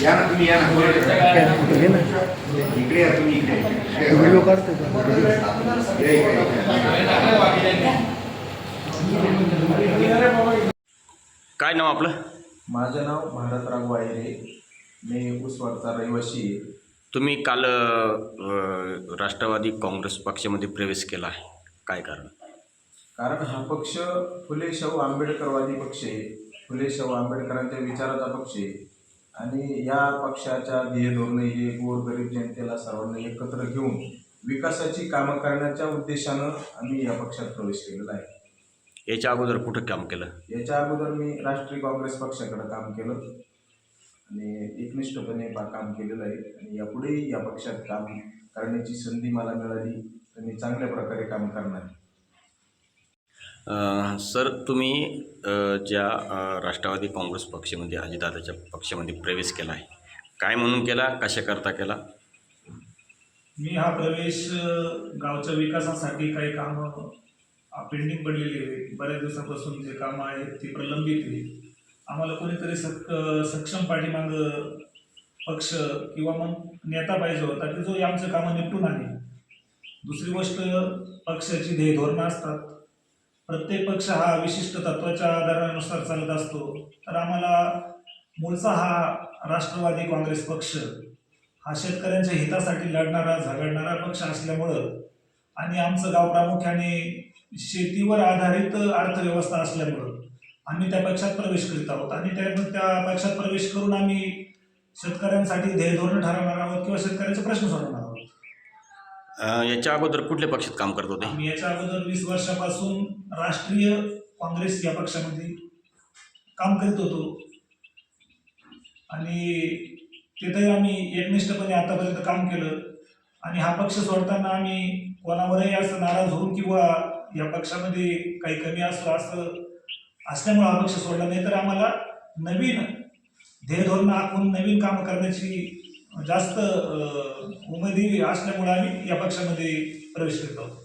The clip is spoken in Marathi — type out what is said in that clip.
या ना तुम्ही, या ना इकडे या तुम्ही, इकडे व्हिडिओ काढतो. काय नाव आपलं? माझं नाव भारतराव वायरे, मी उसवाडचा रहिवासी आहे. तुम्ही काल राष्ट्रवादी काँग्रेस पक्षामध्ये प्रवेश केला आहे, काय कारण? कारण हा पक्ष फुले शाहू आंबेडकरवादी पक्ष आहे, फुले शाहू आंबेडकरांच्या विचाराचा पक्ष आहे आणि या पक्षाच्या ध्येय धोरणे हे गोरगरीब जनतेला सर्वांना एकत्र घेऊन विकासाची कामं करण्याच्या उद्देशानं आम्ही या पक्षात प्रवेश केलेला आहे. याच्या अगोदर कुठं काम केलं? याच्या अगोदर मी राष्ट्रीय काँग्रेस पक्षाकडे काम केलं आणि एकनिष्ठपणे काम केलेलं आहे आणि यापुढेही या पक्षात काम करण्याची संधी मला मिळाली तर मी चांगल्या प्रकारे काम करणार. सर, तुम्ही ज्या राष्ट्रवादी काँग्रेस पक्षामध्ये अजितदादाच्या पक्षामध्ये प्रवेश केला आहे, काय म्हणून केला, कशाकरता केला? मी हा प्रवेश गावच्या विकासासाठी काही कामं पेंडिंग पडलेली आहे. बऱ्याच दिवसापासून जे कामं आहेत ती प्रलंबित आहे. आम्हाला कोणीतरी सक्षम पाठीमाग पक्ष किंवा मग नेता पाहिजे होता की जो आमचं कामं निपटून आणेल. दुसरी गोष्ट, पक्षाची ध्येय धोरणं असतात. प्रत्येक पक्ष हा विशिष्ट तत्वाच्या आधारानुसार चालत असतो. तर आम्हाला मूळचा हा राष्ट्रवादी काँग्रेस पक्ष हा शेतकऱ्यांच्या हितासाठी लढणारा झगडणारा पक्ष असल्यामुळं आणि आमचं गाव प्रामुख्याने शेतीवर आधारित अर्थव्यवस्था असल्यामुळं आम्ही त्या पक्षात प्रवेश करीत आहोत आणि त्या पक्षात प्रवेश करून आम्ही शेतकऱ्यांसाठी ध्येय धोरण ठरवणार आहोत किंवा शेतकऱ्यांचे प्रश्न सोडवणार आहोत. याच्या अगोदर कुठल्या पक्षात काम करत होते? आम्ही याच्या अगोदर 20 वर्षापासून राष्ट्रीय काँग्रेस या पक्षामध्ये काम करीत होतो आणि तिथे आम्ही एकनिष्ठपणे आतापर्यंत काम केलं आणि हा पक्ष सोडताना आम्ही कोणावरही असं नाराज होऊन किंवा या पक्षामध्ये काही कमी असं असल्यामुळे हा पक्ष सोडला नाही, तर आम्हाला नवीन ध्येय धोरण आखून नवीन काम करण्याची जास्त उमेदी असल्यामुळे आम्ही या पक्षामध्ये प्रवेश करतो.